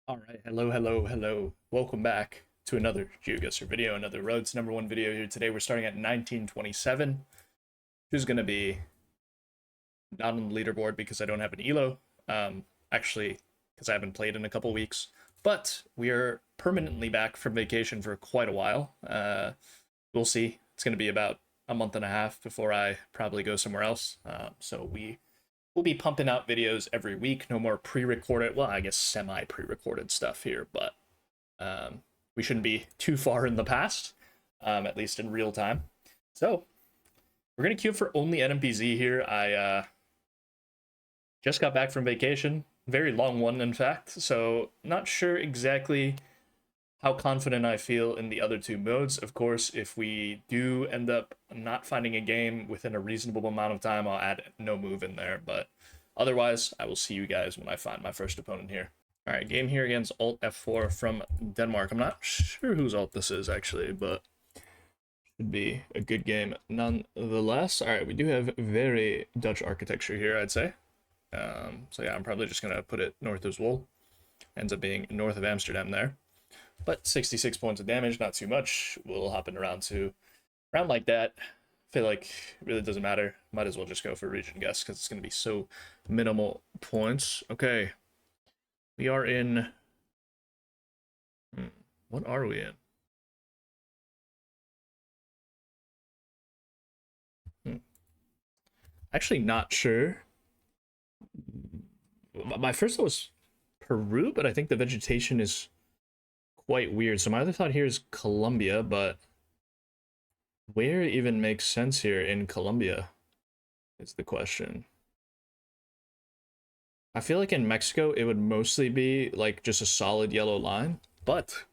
All right, hello. Welcome back to another GeoGuessr video, another Road to #1 video here. Today we're starting at 1927. Who's going to be not on the leaderboard because I don't have an elo. Actually, because I haven't played in a couple weeks. But we are permanently back from vacation for quite a while. We'll see. It's going to be about a month and a half before I probably go somewhere else. So we'll be pumping out videos every week. No more pre-recorded, well, I guess semi-pre-recorded stuff here, but we shouldn't be too far in the past, at least in real time. So we're gonna queue for only NMPZ here. I just got back from vacation, very long one in fact. So not sure exactly how confident I feel in the other two modes. Of course, if we do end up not finding a game within a reasonable amount of time, I'll add no move in there. But otherwise, I will see you guys when I find my first opponent here. All right, game here against Alt F4 from Denmark. I'm not sure whose alt this is actually, but should be a good game nonetheless. All right, we do have very Dutch architecture here, I'd say. So yeah, I'm probably just gonna put it north as well. Ends up being north of Amsterdam there. But 66 points of damage, not too much. We'll hop into round two. Round like that, I feel like it really doesn't matter. Might as well just go for region guess because it's going to be so minimal points. Okay. We are in... What are we in? Actually not sure. My first thought was Peru, but I think the vegetation is quite weird. So my other thought here is Colombia, but where even makes sense here in Colombia is the question. I feel like in Mexico it would mostly be like just a solid yellow line, but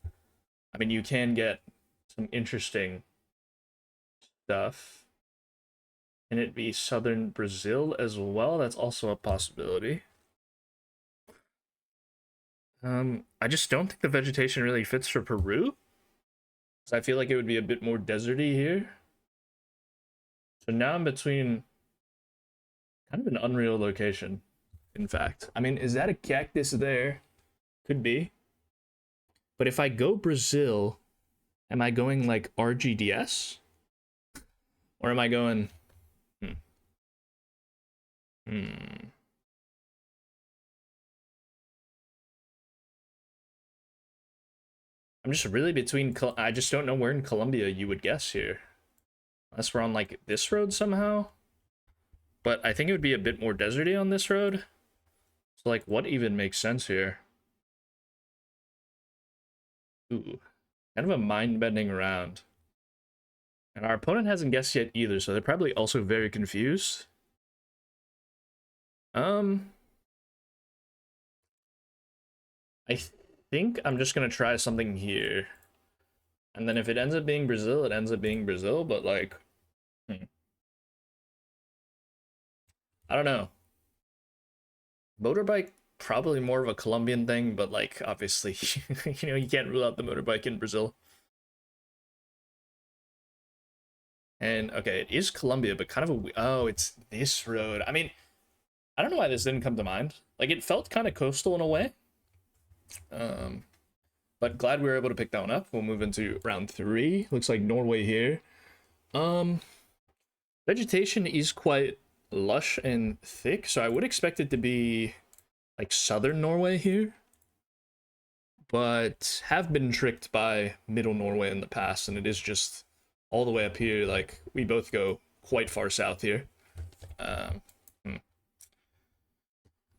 I mean you can get some interesting stuff. Can it be southern Brazil as well? That's also a possibility. I just don't think the vegetation really fits for Peru. So I feel like it would be a bit more deserty here. So now I'm between kind of an unreal location, in fact. I mean, is that a cactus there? Could be. But if I go Brazil, am I going like RGDS? Or am I going... Hmm. Hmm. I'm just really between... I just don't know where in Colombia you would guess here. Unless we're on like this road somehow. But I think it would be a bit more deserty on this road. So like what even makes sense here? Ooh. Kind of a mind-bending round. And our opponent hasn't guessed yet either, so they're probably also very confused. Um, I think I'm just gonna try something here. And then if it ends up being Brazil, it ends up being Brazil, but like, I don't know. Motorbike, probably more of a Colombian thing, but like, obviously, you can't rule out the motorbike in Brazil. And okay, it is Colombia, but kind of a, oh, it's this road. I mean, I don't know why this didn't come to mind. Like, it felt kind of coastal in a way. Um, but glad we were able to pick that one up. We'll move into round three. Looks like Norway here. Um, Vegetation is quite lush and thick, so I would expect it to be like southern Norway here. But have been tricked by middle Norway in the past, and it is just all the way up here. Like, we both go quite far south here. Um, hmm.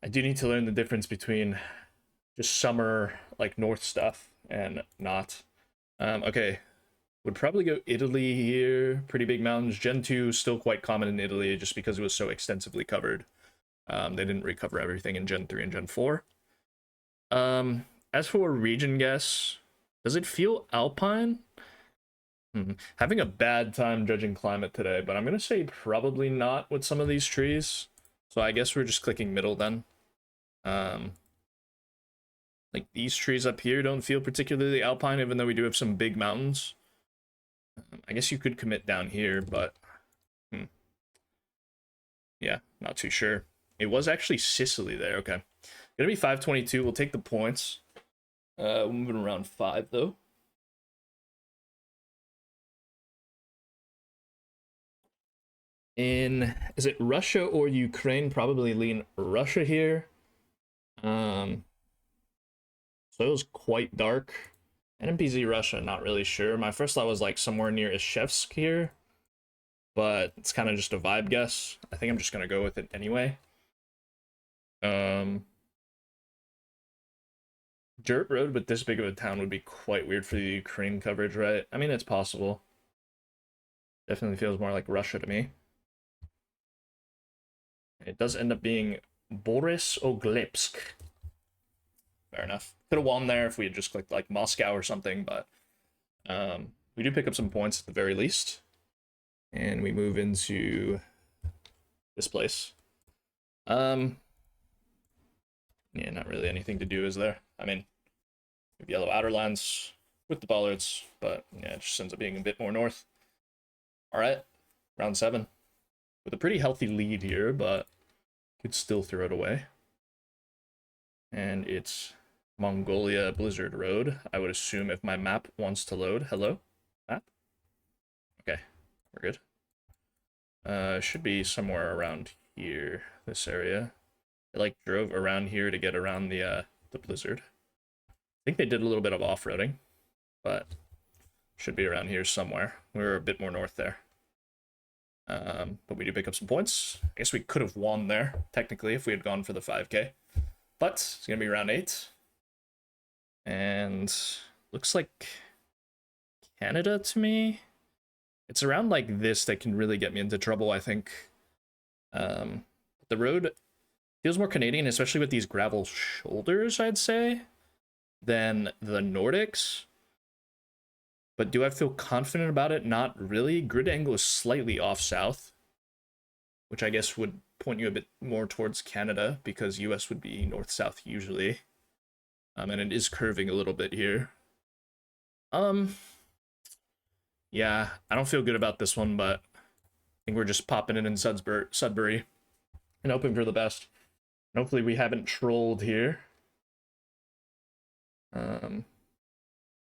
I do need to learn the difference between just summer, like north stuff, and not. Okay, would probably go Italy here. Pretty big mountains. Gen 2 still quite common in Italy just because it was so extensively covered. They didn't recover everything in Gen 3 and Gen 4. As for region guess, does it feel alpine? Having a bad time judging climate today, but I'm gonna say probably not with some of these trees. So I guess we're just clicking middle then. Um, like these trees up here don't feel particularly alpine, even though we do have some big mountains. I guess you could commit down here, but yeah, not too sure. It was actually Sicily there. Okay, gonna be 522. We'll take the points. We're moving around 5 though. Is it Russia or Ukraine? Probably lean Russia here. So it was quite dark. NMPZ Russia, not really sure. My first thought was like somewhere near Ishevsk here, but it's kind of just a vibe guess. I think I'm just gonna go with it anyway. Dirt road with this big of a town would be quite weird for the Ukraine coverage, right? I mean, it's possible. Definitely feels more like Russia to me. It does end up being Boris Oglepsk. Fair enough. Could have won there if we had just clicked like Moscow or something, but we do pick up some points at the very least. And we move into this place. Yeah, not really anything to do, is there? I mean, we have yellow outer lines with the bollards, but yeah, it just ends up being a bit more north. All right, round 7 with a pretty healthy lead here, but could still throw it away. And it's Mongolia Blizzard Road. I would assume if my map wants to load. Hello, map? Okay, we're good. Should be somewhere around here, this area. I like drove around here to get around the blizzard. I think they did a little bit of off-roading, but should be around here somewhere. We're a bit more north there. But we do pick up some points. I guess we could have won there, technically, if we had gone for the 5K. But it's going to be round 8. And looks like Canada to me. It's around like this that can really get me into trouble, I think. The road feels more Canadian, especially with these gravel shoulders, I'd say, than the Nordics. But do I feel confident about it? Not really. Grid angle is slightly off south, which I guess would point you a bit more towards Canada, because US would be north-south usually. And it is curving a little bit here. Yeah, I don't feel good about this one, but I think we're just popping it in Sudbury and hoping for the best. And hopefully we haven't trolled here.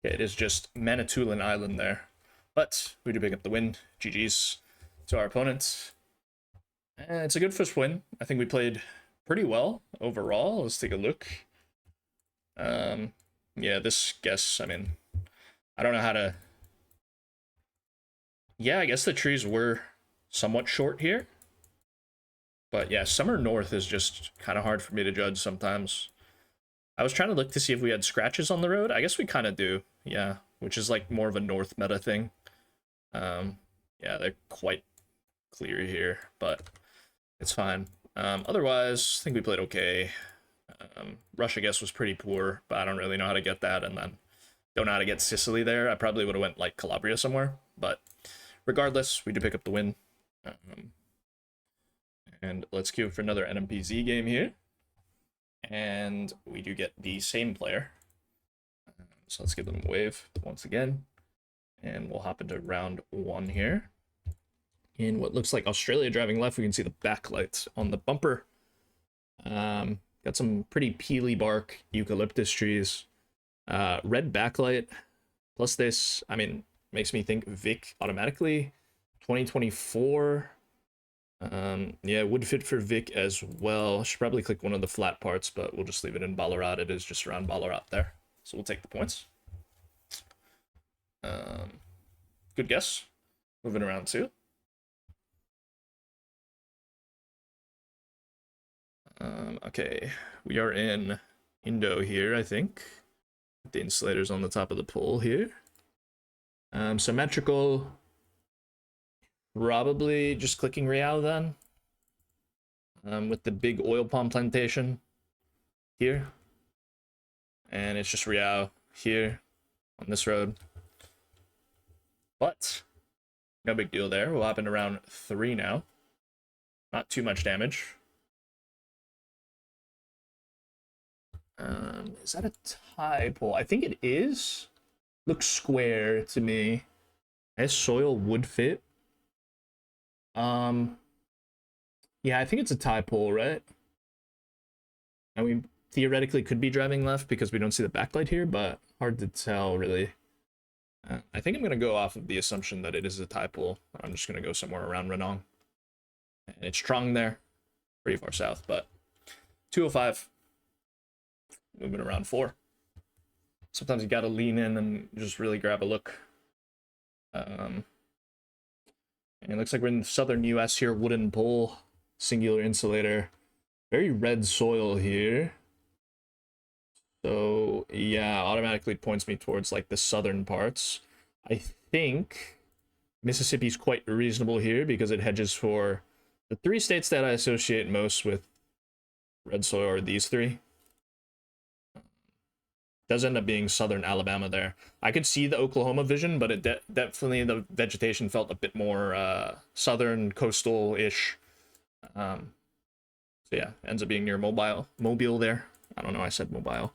Yeah, it is just Manitoulin Island there. But we do pick up the win. GG's to our opponents. And it's a good first win. I think we played pretty well overall. Let's take a look. Yeah, this guess, I mean, I don't know how to... Yeah, I guess the trees were somewhat short here. But yeah, summer north is just kind of hard for me to judge sometimes. I was trying to look to see if we had scratches on the road. I guess we kind of do, yeah, which is like more of a north meta thing. Yeah, they're quite clear here, but it's fine. Otherwise, I think we played okay. Russia, I guess, was pretty poor, but I don't really know how to get that, and then don't know how to get Sicily there. I probably would have went like Calabria somewhere, but regardless, we do pick up the win. And let's queue for another NMPZ game here. And we do get the same player. So let's give them a wave once again. And we'll hop into round 1 here. In what looks like Australia driving left, we can see the backlights on the bumper. Got some pretty peely bark eucalyptus trees. Red backlight. Plus this, I mean, makes me think Vic automatically. 2024. Yeah, it would fit for Vic as well. Should probably click one of the flat parts, but we'll just leave it in Ballarat. It is just around Ballarat there. So we'll take the points. Good guess. Moving around 2. Okay, we are in Indo here, I think. The insulators on the top of the pole here. Symmetrical. Probably just clicking Real then. With the big oil palm plantation here. And it's just Real here on this road. But no big deal there. We'll hop into round 3 now. Not too much damage. Is that a tie pole? I think it is. Looks square to me. I guess soil would fit. Yeah, I think it's a tie pole, right? And we theoretically could be driving left because we don't see the backlight here, but hard to tell, really. I think I'm going to go off of the assumption that it is a tie pool. I'm just going to go somewhere around Renong. And it's Trong there, pretty far south, but 205. Moving around 4. Sometimes you got to lean in and just really grab a look. And it looks like we're in the southern US here. Wooden pole, singular insulator. Very red soil here. So, yeah, automatically points me towards, like, the southern parts. I think Mississippi's quite reasonable here because it hedges for the 3 states that I associate most with red soil are these 3. Does end up being southern Alabama there. I could see the Oklahoma vision, but it definitely the vegetation felt a bit more southern, coastal-ish. So yeah, ends up being near Mobile there. I don't know, I said Mobile.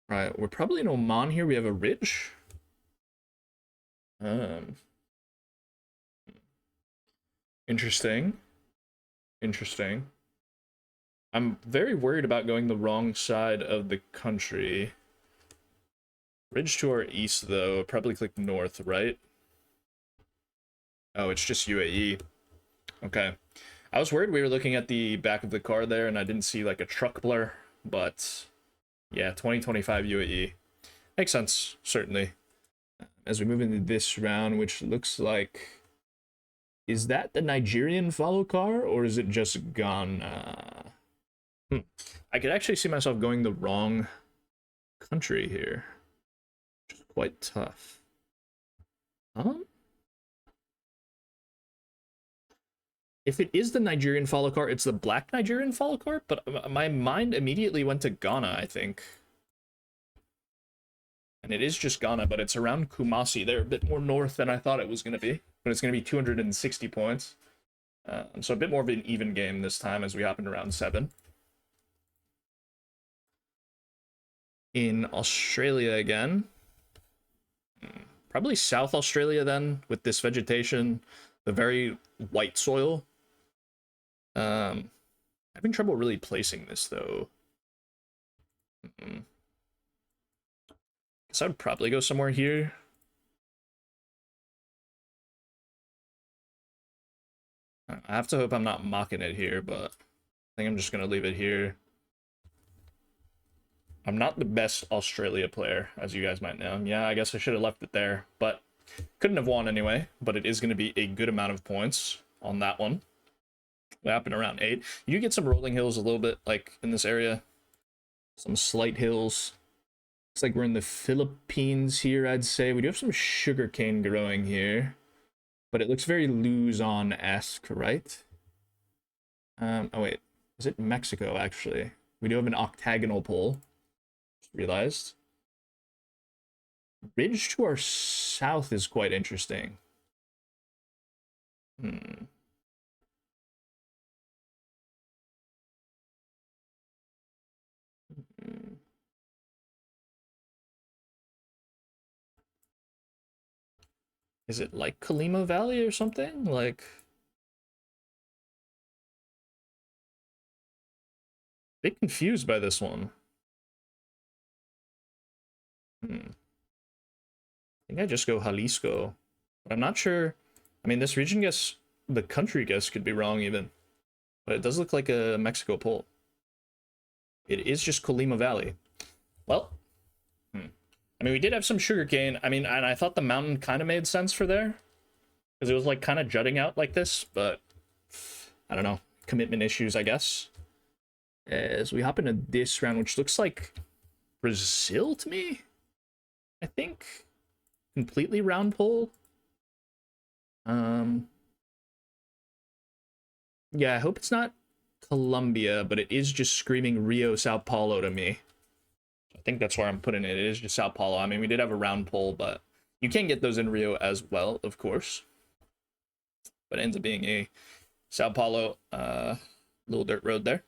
Right, we're probably in Oman here. We have a ridge. Interesting. Interesting. I'm very worried about going the wrong side of the country. Ridge to our east, though. Probably click north, right? Oh, it's just UAE. Okay. I was worried we were looking at the back of the car there, and I didn't see, like, a truck blur. But, yeah, 2025 UAE. Makes sense, certainly. As we move into this round, which looks like... Is that the Nigerian follow car, or is it just Ghana? I could actually see myself going the wrong country here. Which is quite tough. If it is the Nigerian follow car, it's the black Nigerian follow car, but my mind immediately went to Ghana, I think. And it is just Ghana, but it's around Kumasi. They're a bit more north than I thought it was going to be. But it's going to be 260 points. So a bit more of an even game this time as we hop into round 7. In Australia again. Probably South Australia then, with this vegetation. The very white soil. Having trouble really placing this, though. Guess I would probably go somewhere here. I have to hope I'm not mocking it here, but I think I'm just going to leave it here. I'm not the best Australia player, as you guys might know. Yeah, I guess I should have left it there, but couldn't have won anyway. But it is going to be a good amount of points on that one. What happened around 8? You do get some rolling hills a little bit, like in this area. Some slight hills. Looks like we're in the Philippines here, I'd say. We do have some sugarcane growing here. But it looks very Luzon-esque, right? Oh, wait. Is it Mexico, actually? We do have an octagonal pole. Just realized. Ridge to our south is quite interesting. Is it like Colima Valley or something? Like... Bit confused by this one. I think I just go Jalisco. But I'm not sure. I mean, this region guess, the country guess could be wrong even. But it does look like a Mexico pole. It is just Colima Valley. Well, I mean, we did have some sugarcane. I mean, and I thought the mountain kind of made sense for there. Because it was like kind of jutting out like this, but I don't know. Commitment issues, I guess. As we hop into this round, which looks like Brazil to me, I think. Completely round pole. Yeah, I hope it's not Colombia, but it is just screaming Rio, Sao Paulo to me. I think that's where I'm putting it. It is just Sao Paulo. I mean, we did have a round pole, but you can get those in Rio as well, of course. But it ends up being a Sao Paulo little dirt road there.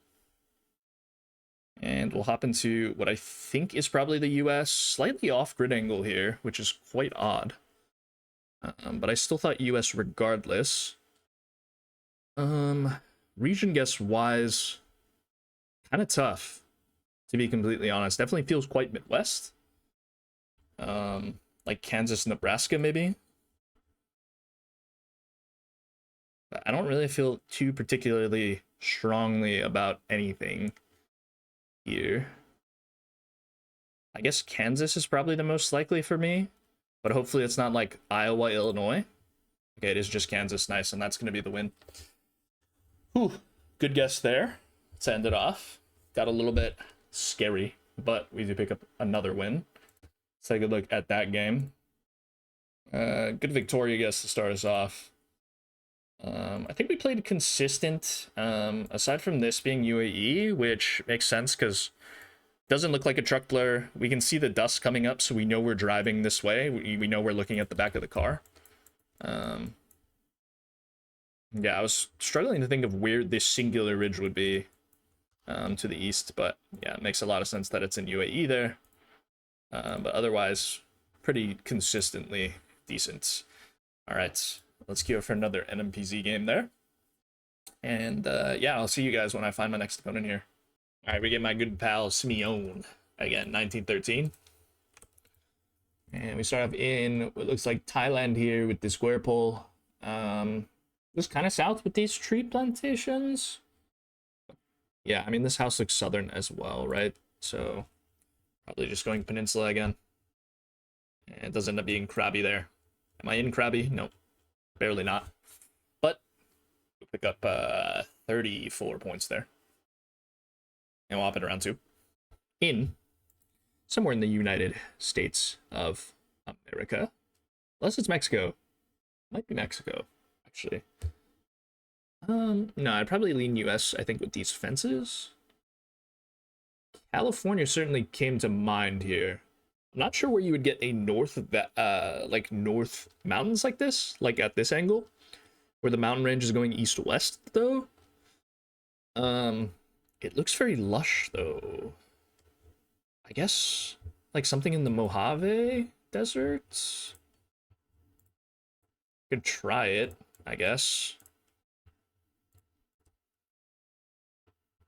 And we'll hop into what I think is probably the US. Slightly off-grid angle here, which is quite odd. But I still thought US regardless. Region guess-wise, Kind of tough, to be completely honest. Definitely feels quite Midwest. Like Kansas, Nebraska, maybe. But I don't really feel too particularly strongly about anything here. I guess Kansas is probably the most likely for me, but hopefully it's not like Iowa, Illinois. Okay, it is just Kansas. Nice, and that's going to be the win. Whew, good guess there to end it off. Got a little bit scary, but we do pick up another win. Let's take a look at that game. Good Victoria guess to start us off. I think we played consistent, aside from this being UAE, which makes sense because doesn't look like a truck blur. We can see the dust coming up, so we know we're driving this way. We know we're looking at the back of the car. Yeah, I was struggling to think of where this singular ridge would be to the east, but yeah, it makes a lot of sense that it's in UAE there. But otherwise, pretty consistently decent. All right, let's go for another NMPZ game there. And yeah, I'll see you guys when I find my next opponent here. All right, we get my good pal Simeon again, 1913. And we start off in what looks like Thailand here with the square pole. Just kind of south with these tree plantations. Yeah, I mean, this house looks southern as well, right? So probably just going peninsula again. And it does end up being crabby there. Am I in crabby? Nope, barely not. But we pick up 34 points there. And we'll hop it around to in somewhere in the United States of America. Unless it's Mexico. Might be Mexico, actually. No, I'd probably lean US, I think, with these fences. California certainly came to mind here. I'm not sure where you would get a north like north mountains like this, like at this angle, where the mountain range is going east-west, though. It looks very lush, though. I guess, like something in the Mojave Desert? Could try it, I guess.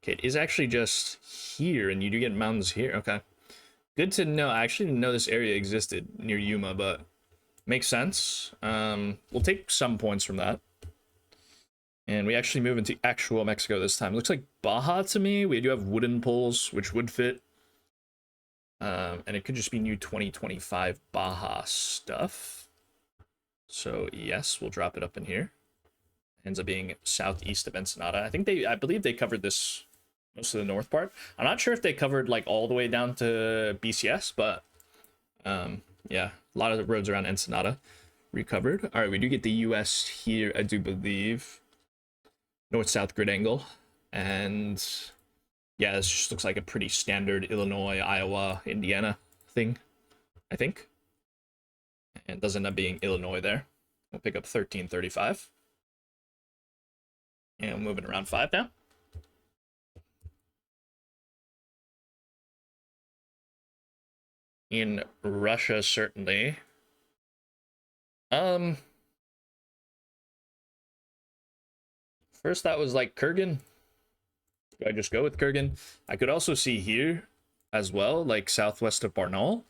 Okay, it is actually just here, and you do get mountains here. Okay. Good to know. I actually didn't know this area existed near Yuma, but makes sense. We'll take some points from that. And we actually move into actual Mexico this time. Looks like Baja to me. We do have wooden poles, which would fit. And it could just be new 2025 Baja stuff. So yes, we'll drop it up in here. Ends up being southeast of Ensenada. I believe they covered this, most of the north part. I'm not sure if they covered like all the way down to BCS, but yeah, a lot of the roads around Ensenada recovered. All right, we do get the US here, I do believe. North-south grid angle. And yeah, this just looks like a pretty standard Illinois, Iowa, Indiana thing, I think. And it does end up being Illinois there. We'll pick up 1335. And we're moving around 5 now. In Russia, certainly. First that was like Kurgan. Do I just go with Kurgan? I could also see here as well, like southwest of Barnaul.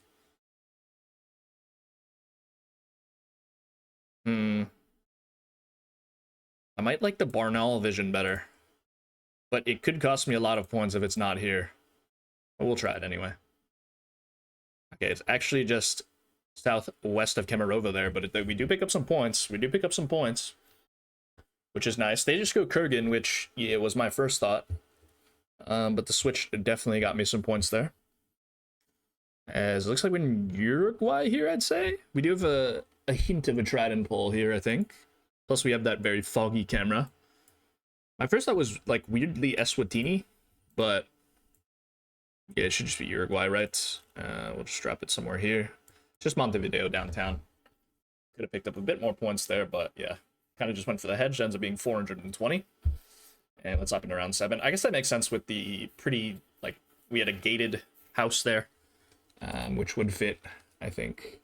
I might like the Barnaul vision better. But it could cost me a lot of points if it's not here. But we'll try it anyway. Okay, it's actually just southwest of Kemerova there, but we do pick up some points. We do pick up some points, which is nice. They just go Kurgan, which, yeah, was my first thought. But the switch definitely got me some points there. As it looks like we're in Uruguay here, I'd say. We do have a hint of a Trident pole here, I think. Plus we have that very foggy camera. My first thought was like weirdly Eswatini, but yeah, it should just be Uruguay, right? We'll just drop it somewhere here. Just Montevideo downtown. Could have picked up a bit more points there, but yeah, kind of just went for the hedge. Ends up being 420. And let's hop into round 7. I guess that makes sense with the pretty, like, we had a gated house there, which would fit, I think.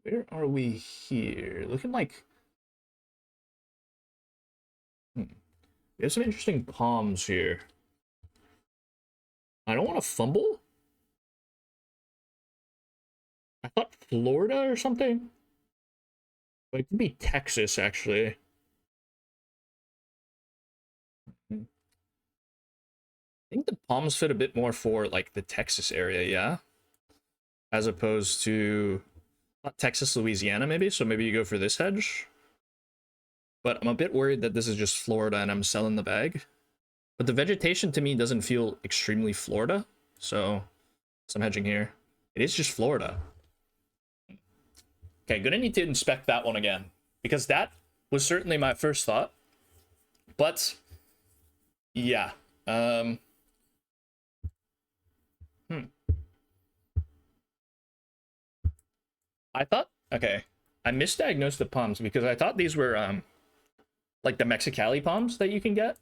Where are we here? Looking like... We have some interesting palms here. I don't want to fumble. I thought Florida or something. But it could be Texas, actually. I think the palms fit a bit more for like the Texas area, yeah, as opposed to not Texas, Louisiana, maybe. So maybe you go for this hedge. But I'm a bit worried that this is just Florida and I'm selling the bag. But the vegetation to me doesn't feel extremely Florida, so some hedging here. It is just Florida. Okay, gonna need to inspect that one again because that was certainly my first thought. But yeah, I thought, okay, I misdiagnosed the palms because I thought these were like the Mexicali palms that you can get,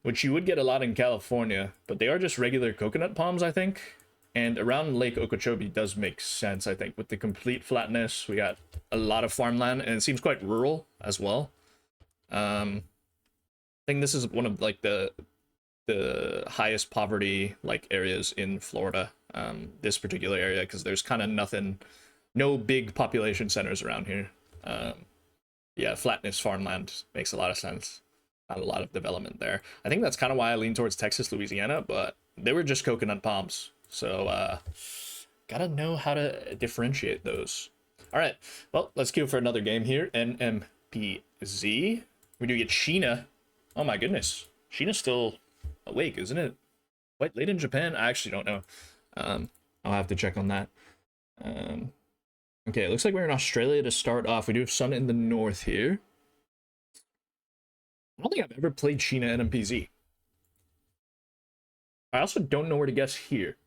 which you would get a lot in California, but they are just regular coconut palms, I think. And around Lake Okeechobee does make sense, I think, with the complete flatness. We got a lot of farmland, and it seems quite rural as well. I think this is one of like the highest poverty like areas in Florida. This particular area, because there's kind of nothing, no big population centers around here. Yeah, flatness farmland makes a lot of sense. Not a lot of development there. I think that's kind of why I lean towards Texas, Louisiana, but they were just coconut palms. So gotta know how to differentiate those. All right, well, let's queue for another game here. NMPZ. We do get Shiina. Oh my goodness, Sheena's still awake, isn't it? Quite late in Japan. I actually don't know. I'll have to check on that. Okay, it looks like we're in Australia to start off. We do have sun in the north here. I don't think I've ever played Shiina NMPZ. I also don't know where to guess here.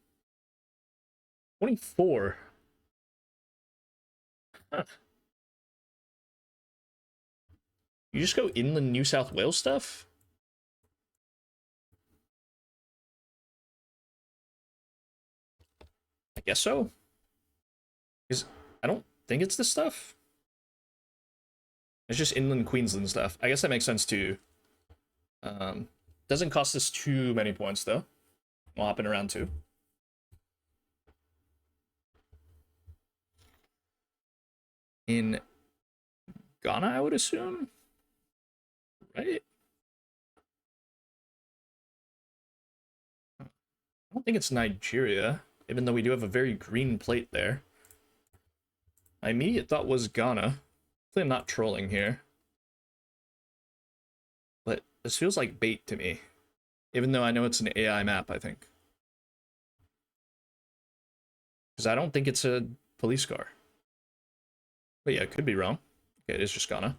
24. Huh. You just go inland New South Wales stuff? I guess so. Because I don't think it's this stuff. It's just inland Queensland stuff. I guess that makes sense too. Doesn't cost us too many points though. We'll hop in around two. In Ghana, I would assume. Right? I don't think it's Nigeria, even though we do have a very green plate there. My immediate thought was Ghana. Hopefully I'm not trolling here. But this feels like bait to me. Even though I know it's an AI map, I think. Because I don't think it's a police car. But yeah, it could be wrong. Okay, it is just Ghana.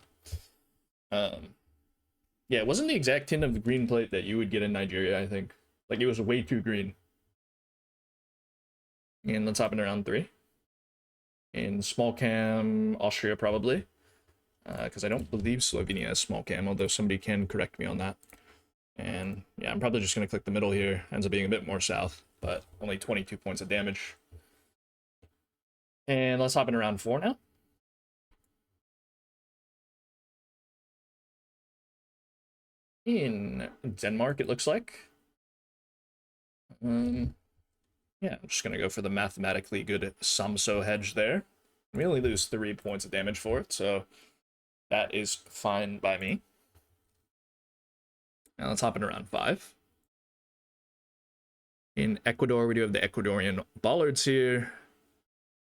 Yeah, it wasn't the exact tint of the green plate that you would get in Nigeria, I think. Like, it was way too green. And let's hop in around three. In small cam, Austria probably. Because I don't believe Slovenia has small cam, although somebody can correct me on that. And yeah, I'm probably just going to click the middle here. Ends up being a bit more south, but only 22 points of damage. And let's hop in around four now. In Denmark, it looks like. Yeah, I'm just going to go for the mathematically good Samso hedge there. We only lose 3 points of damage for it, so that is fine by me. Now let's hop in around five. In Ecuador, we do have the Ecuadorian bollards here.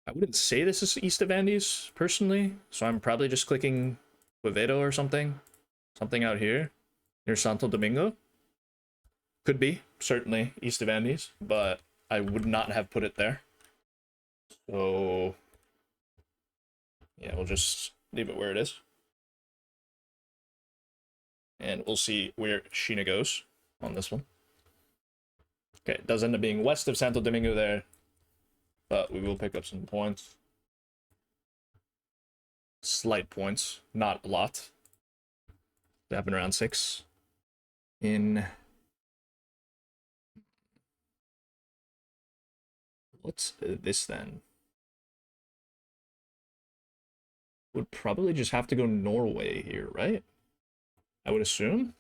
I wouldn't say this is east of Andes, personally, so I'm probably just clicking Quevedo or something. Something out here, near Santo Domingo. Could be, certainly, east of Andes, but I would not have put it there. So, yeah, we'll just leave it where it is. And we'll see where Shiina goes on this one. Okay, it does end up being west of Santo Domingo there, but we will pick up some points. Slight points, not a lot. They happen around six. In what's this then? Would probably just have to go Norway here, right? I would assume.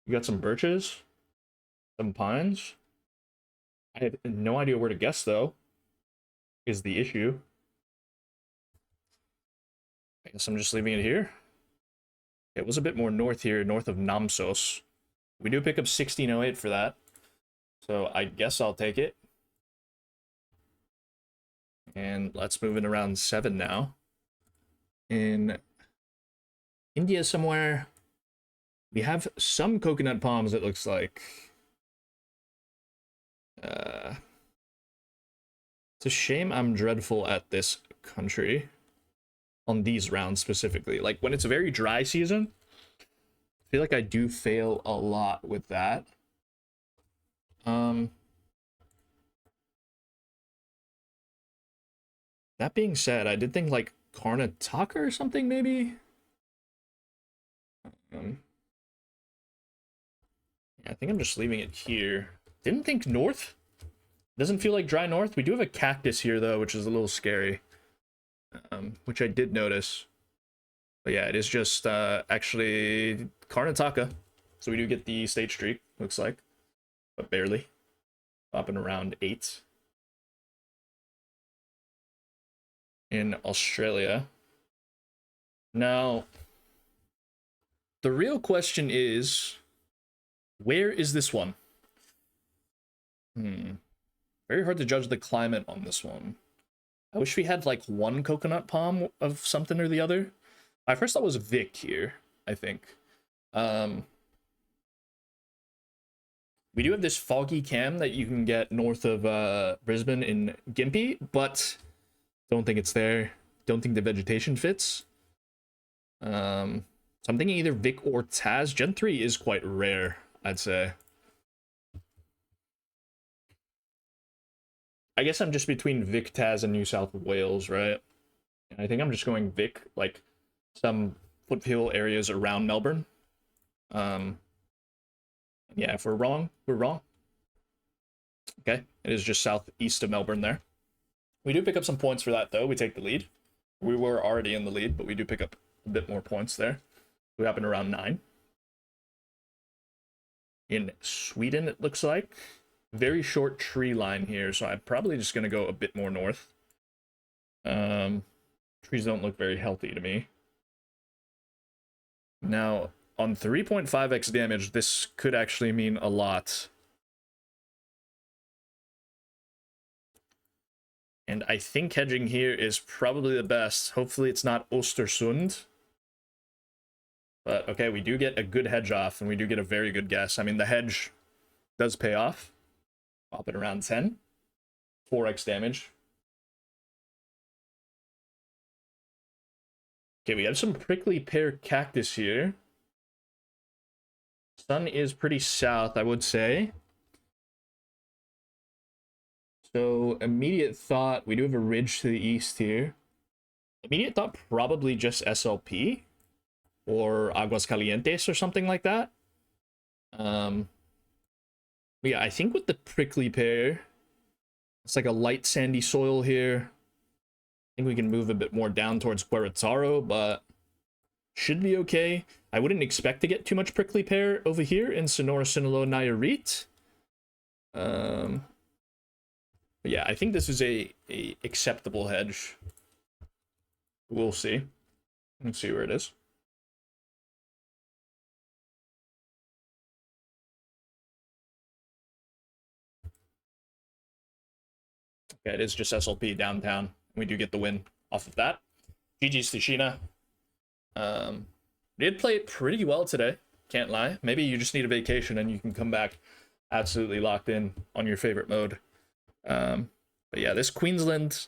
We got some birches, some pines. I have no idea where to guess, though, is the issue. I guess I'm just leaving it here. It was a bit more north here, north of Namsos. We do pick up 1608 for that, so I guess I'll take it. And let's move in around 7 now. In India somewhere, we have some coconut palms, it looks like. It's a shame I'm dreadful at this country. On these rounds specifically. Like, when it's a very dry season, I feel like I do fail a lot with that. That being said, I did think, like, Karnataka or something, maybe? Yeah, I think I'm just leaving it here. Didn't think north. Doesn't feel like dry north. We do have a cactus here, though, which is a little scary. Which I did notice. But yeah, it is just actually Karnataka. So we do get the state streak, looks like. But barely. Popping around 8. In Australia. Now, the real question is, where is this one? Very hard to judge the climate on this one. I wish we had like one coconut palm of something or the other. My first thought was Vic here, I think. We do have this foggy cam that you can get north of Brisbane in Gympie, but don't think it's there. Don't think the vegetation fits. So I'm thinking either Vic or Taz. Gen 3 is quite rare, I'd say. I guess I'm just between Vic, Taz, and New South Wales, right? And I think I'm just going Vic, like some foothill areas around Melbourne. Yeah, if we're wrong, we're wrong. Okay, it is just southeast of Melbourne there. We do pick up some points for that, though. We take the lead. We were already in the lead, but we do pick up a bit more points there. We happen around 9. In Sweden, it looks like. Very short tree line here, so I'm probably just going to go a bit more north. Trees don't look very healthy to me. Now, on 3.5x damage, this could actually mean a lot. And I think hedging here is probably the best. Hopefully it's not Östersund. But, okay, we do get a good hedge off, and we do get a very good guess. I mean, the hedge does pay off. Pop it around 10. 4x damage. Okay, we have some prickly pear cactus here. Sun is pretty south, I would say. So, immediate thought, we do have a ridge to the east here. Immediate thought, probably just SLP. Or Aguascalientes or something like that. Yeah, I think with the prickly pear, it's like a light sandy soil here. I think we can move a bit more down towards Querétaro, but should be okay. I wouldn't expect to get too much prickly pear over here in Sonora, Sinaloa, Nayarit. But yeah, I think this is a acceptable hedge. We'll see. Let's see where it is. Okay, it is just SLP downtown. We do get the win off of that. GG's to Shiina. Did play it pretty well today. Can't lie. Maybe you just need a vacation and you can come back absolutely locked in on your favorite mode. But yeah, this Queensland,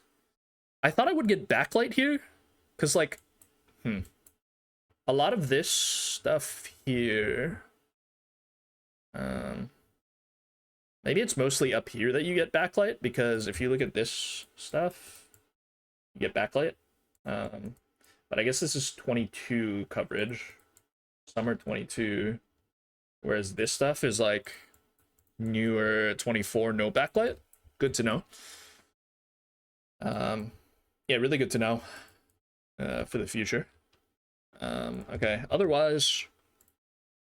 I thought I would get backlight here. Because, like, a lot of this stuff here, maybe it's mostly up here that you get backlight, because if you look at this stuff, you get backlight. But I guess this is 22 coverage, summer 22, whereas this stuff is like newer 24, no backlight. Good to know. Yeah, really good to know for the future. Okay, otherwise,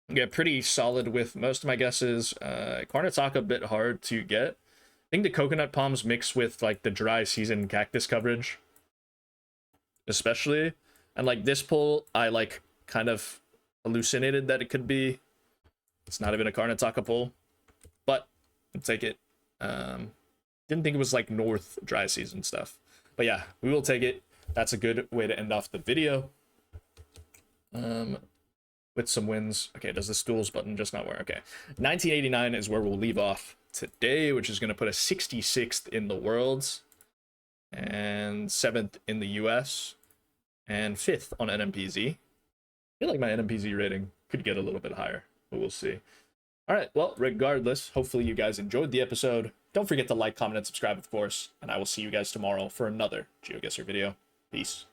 yeah, pretty solid with most of my guesses. Karnataka a bit hard to get. I think the coconut palms mix with like the dry season cactus coverage, especially. And like this pull, I like kind of hallucinated that it could be. It's not even a Karnataka pull, but I'll take it. Didn't think it was like North dry season stuff, but yeah, we will take it. That's a good way to end off the video. With some wins. Okay, does the stools button just not work? Okay, 1989 is where we'll leave off today, which is going to put us 66th in the worlds and 7th in the US and 5th on NMPZ. I feel like my NMPZ rating could get a little bit higher, but we'll see. All right, well, regardless, hopefully you guys enjoyed the episode. Don't forget to like, comment, and subscribe, of course, and I will see you guys tomorrow for another GeoGuessr video. Peace.